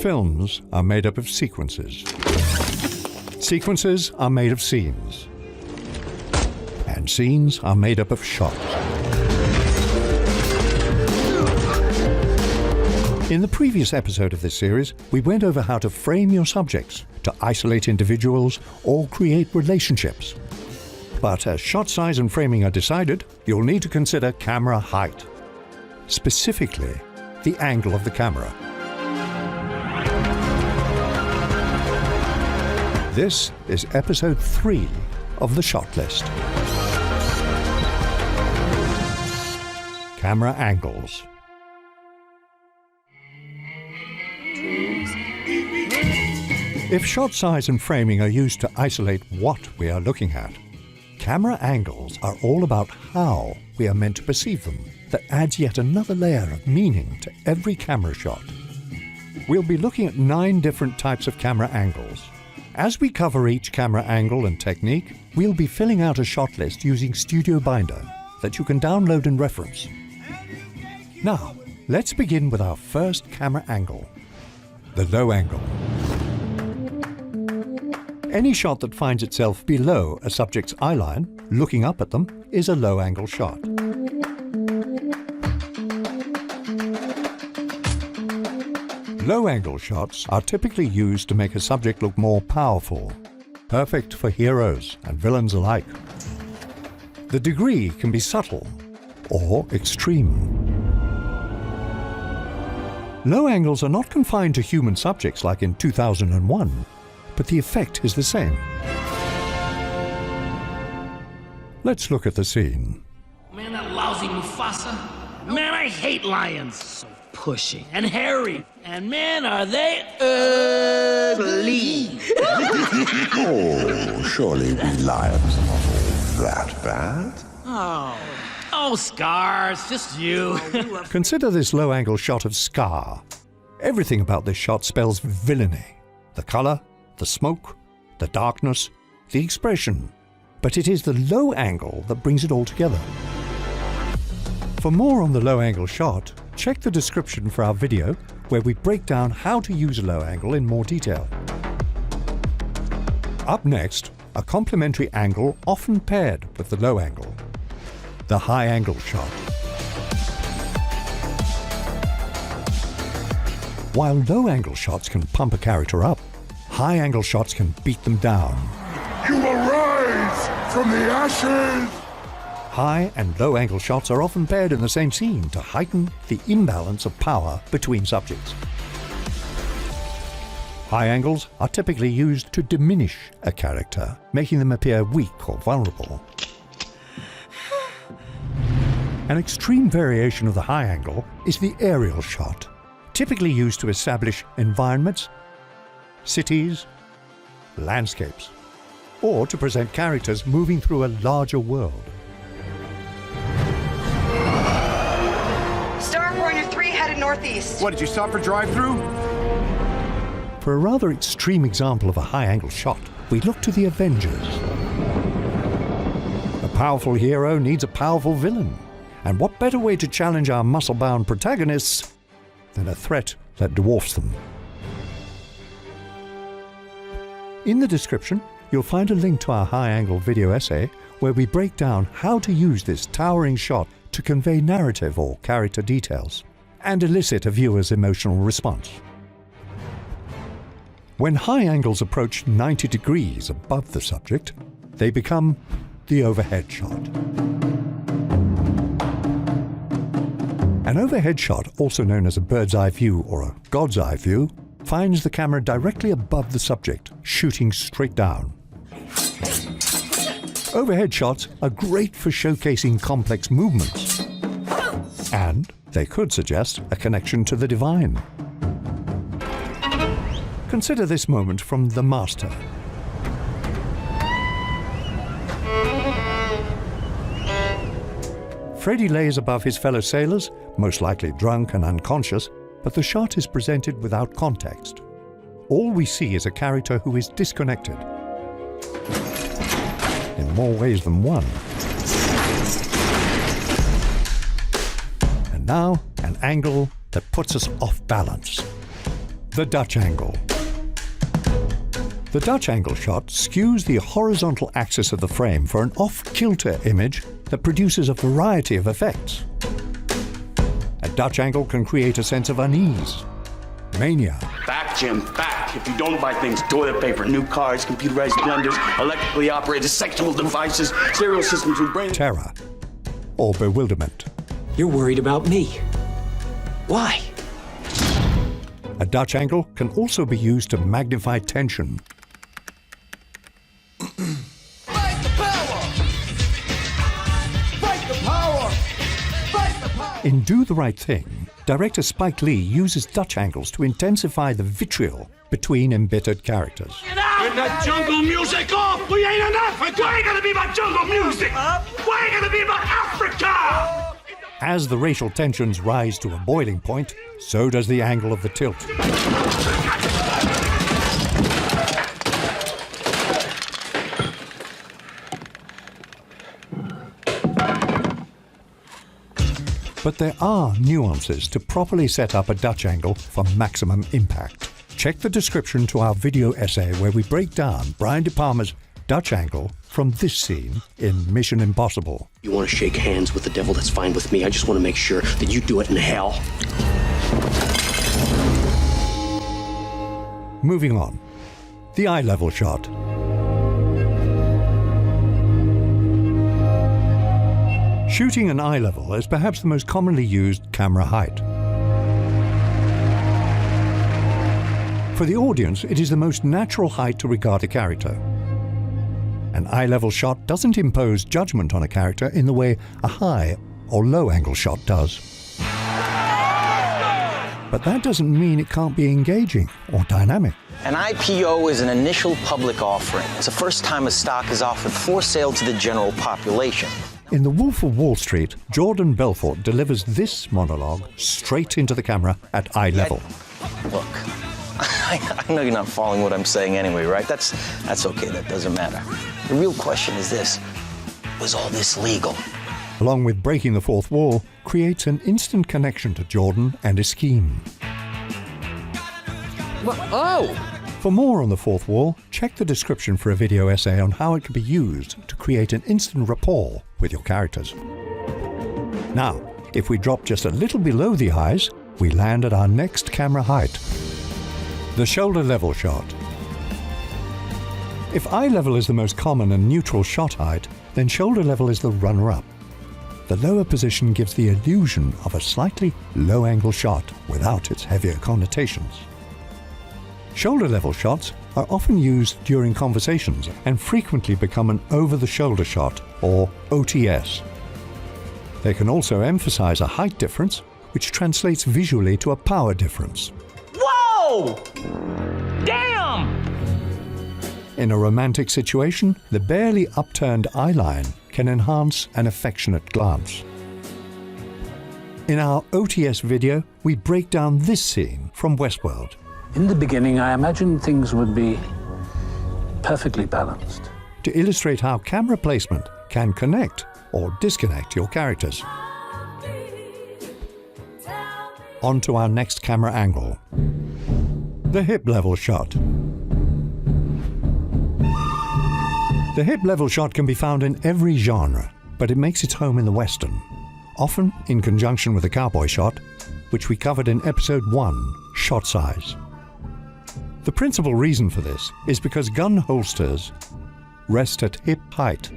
Films are made up of sequences. Sequences are made of scenes. And scenes are made up of shots. In the previous episode of this series, we went over how to frame your subjects, to isolate individuals, or create relationships. But as shot size and framing are decided, you'll need to consider camera height. Specifically, the angle of the camera. This is episode 3 of the shot list. Camera angles. If shot size and framing are used to isolate what we are looking at, camera angles are all about how we are meant to perceive them. That adds yet another layer of meaning to every camera shot. We'll be looking at 9 different types of camera angles. As we cover each camera angle and technique, we'll be filling out a shot list using Studio Binder that you can download and reference. Now, let's begin with our first camera angle, the low angle. Any shot that finds itself below a subject's eye line, looking up at them, is a low angle shot. Low angle shots are typically used to make a subject look more powerful, perfect for heroes and villains alike. The degree can be subtle or extreme. Low angles are not confined to human subjects like in 2001, but the effect is the same. Let's look at the scene. Man, that lousy Mufasa. Man, I hate lions. So pushing and hairy. And man, are they ugly. Oh, surely we lions are not all that bad. Oh, Scars, just you. Consider this low-angle shot of Scar. Everything about this shot spells villainy. The color, the smoke, the darkness, the expression. But it is the low angle that brings it all together. For more on the low-angle shot, check the description for our video where we break down how to use a low angle in more detail. Up next, a complementary angle often paired with the low angle, the high angle shot. While low angle shots can pump a character up, high angle shots can beat them down. You will rise from the ashes! High and low angle shots are often paired in the same scene to heighten the imbalance of power between subjects. High angles are typically used to diminish a character, making them appear weak or vulnerable. An extreme variation of the high angle is the aerial shot, typically used to establish environments, cities, landscapes, or to present characters moving through a larger world. Starborn 3 headed northeast. What, did you stop for drive-through? For a rather extreme example of a high-angle shot, we look to the Avengers. A powerful hero needs a powerful villain. And what better way to challenge our muscle-bound protagonists than a threat that dwarfs them? In the description, you'll find a link to our high-angle video essay where we break down how to use this towering shot to convey narrative or character details and elicit a viewer's emotional response. When high angles approach 90 degrees above the subject, they become the overhead shot. An overhead shot, also known as a bird's eye view or a God's eye view, finds the camera directly above the subject, shooting straight down. Overhead shots are great for showcasing complex movements, and they could suggest a connection to the divine. Consider this moment from The Master. Freddy lays above his fellow sailors, most likely drunk and unconscious, but the shot is presented without context. All we see is a character who is disconnected, in more ways than one. And now, an angle that puts us off balance. The Dutch angle. The Dutch angle shot skews the horizontal axis of the frame for an off-kilter image that produces a variety of effects. A Dutch angle can create a sense of unease, mania, Back, Jim, back. If you don't buy things, toilet paper, new cars, computerized blenders, electrically operated sexual devices, stereo systems with brain... terror, or bewilderment. You're worried about me. Why? A Dutch angle can also be used to magnify tension. Fight the power! Fight the power! Fight the power! In Do the Right Thing, director Spike Lee uses Dutch angles to intensify the vitriol between embittered characters. Get that jungle music off! We ain't in Africa! Why ain't gonna be about jungle music? Why ain't gonna be about Africa? As the racial tensions rise to a boiling point, so does the angle of the tilt. But there are nuances to properly set up a Dutch angle for maximum impact. Check the description to our video essay where we break down Brian De Palma's Dutch angle from this scene in Mission Impossible. You want to shake hands with the devil, that's fine with me. I just want to make sure that you do it in hell. Moving on. The eye level shot. Shooting an eye level is perhaps the most commonly used camera height. For the audience, it is the most natural height to regard a character. An eye level shot doesn't impose judgment on a character in the way a high or low angle shot does. But that doesn't mean it can't be engaging or dynamic. An IPO is an initial public offering. It's the first time a stock is offered for sale to the general population. In The Wolf of Wall Street, Jordan Belfort delivers this monologue straight into the camera at eye level. Look, I know you're not following what I'm saying anyway, right? That's okay, that doesn't matter. The real question is this: was all this legal? Along with breaking the fourth wall, creates an instant connection to Jordan and his scheme. For more on the fourth wall, check the description for a video essay on how it can be used to create an instant rapport with your characters. Now, if we drop just a little below the eyes, we land at our next camera height. The shoulder level shot. If eye level is the most common and neutral shot height, then shoulder level is the runner-up. The lower position gives the illusion of a slightly low-angle shot without its heavier connotations. Shoulder level shots are often used during conversations and frequently become an over-the-shoulder shot, or OTS. They can also emphasize a height difference, which translates visually to a power difference. Whoa! Damn! In a romantic situation, the barely upturned eye line can enhance an affectionate glance. In our OTS video, we break down this scene from Westworld. In the beginning, I imagined things would be perfectly balanced. To illustrate how camera placement can connect or disconnect your characters. On to our next camera angle. The hip level shot. The hip level shot can be found in every genre, but it makes its home in the Western, often in conjunction with a cowboy shot, which we covered in episode 1, Shot Size. The principal reason for this is because gun holsters rest at hip height.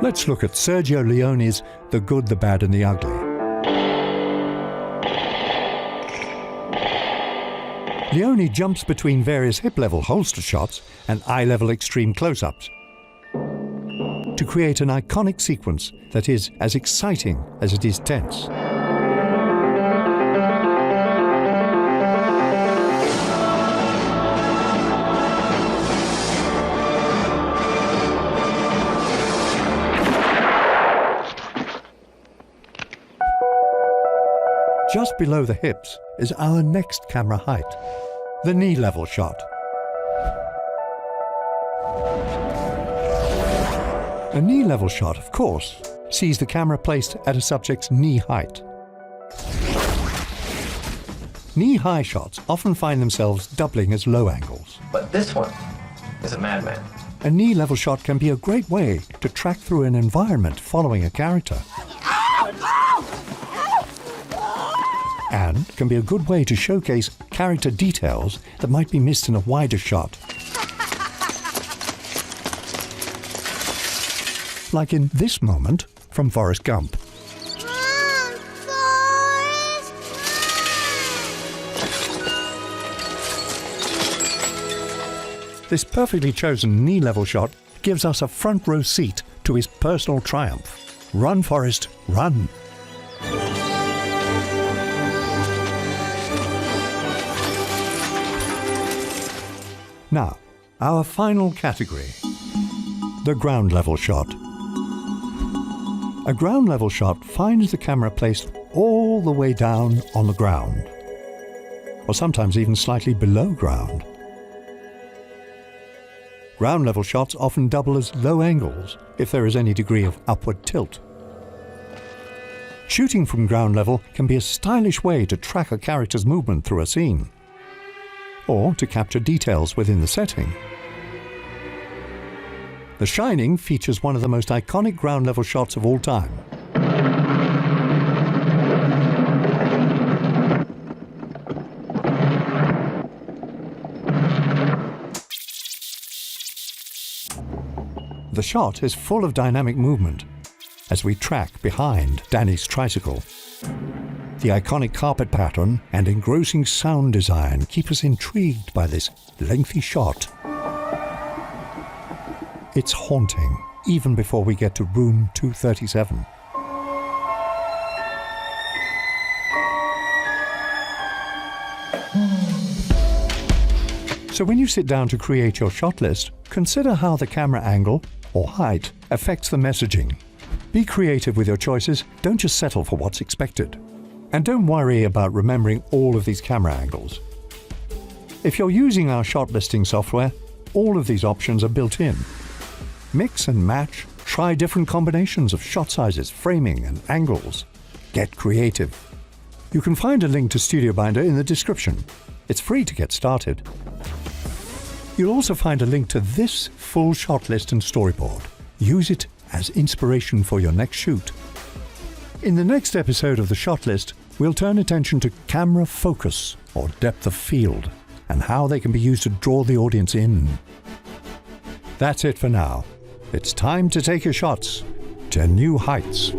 Let's look at Sergio Leone's The Good, the Bad and the Ugly. Leone jumps between various hip-level holster shots and eye-level extreme close-ups to create an iconic sequence that is as exciting as it is tense. Just below the hips is our next camera height, the knee level shot. A knee level shot, of course, sees the camera placed at a subject's knee height. Knee-high shots often find themselves doubling as low angles. But this one is a madman. A knee-level shot can be a great way to track through an environment following a character. And can be a good way to showcase character details that might be missed in a wider shot. Like in this moment from Forrest Gump. Run, Forrest, run! This perfectly chosen knee-level shot gives us a front row seat to his personal triumph. Run, Forrest, run! Now, our final category, the ground level shot. A ground level shot finds the camera placed all the way down on the ground, or sometimes even slightly below ground. Ground level shots often double as low angles if there is any degree of upward tilt. Shooting from ground level can be a stylish way to track a character's movement through a scene, or to capture details within the setting. The Shining features one of the most iconic ground level shots of all time. The shot is full of dynamic movement as we track behind Danny's tricycle. The iconic carpet pattern and engrossing sound design keep us intrigued by this lengthy shot. It's haunting, even before we get to room 237. So when you sit down to create your shot list, consider how the camera angle, or height, affects the messaging. Be creative with your choices, don't just settle for what's expected. And don't worry about remembering all of these camera angles. If you're using our shot listing software, all of these options are built in. Mix and match, try different combinations of shot sizes, framing, and angles. Get creative. You can find a link to Studio Binder in the description. It's free to get started. You'll also find a link to this full shot list and storyboard. Use it as inspiration for your next shoot. In the next episode of the shot list, we'll turn attention to camera focus, or depth of field, and how they can be used to draw the audience in. That's it for now. It's time to take your shots to new heights.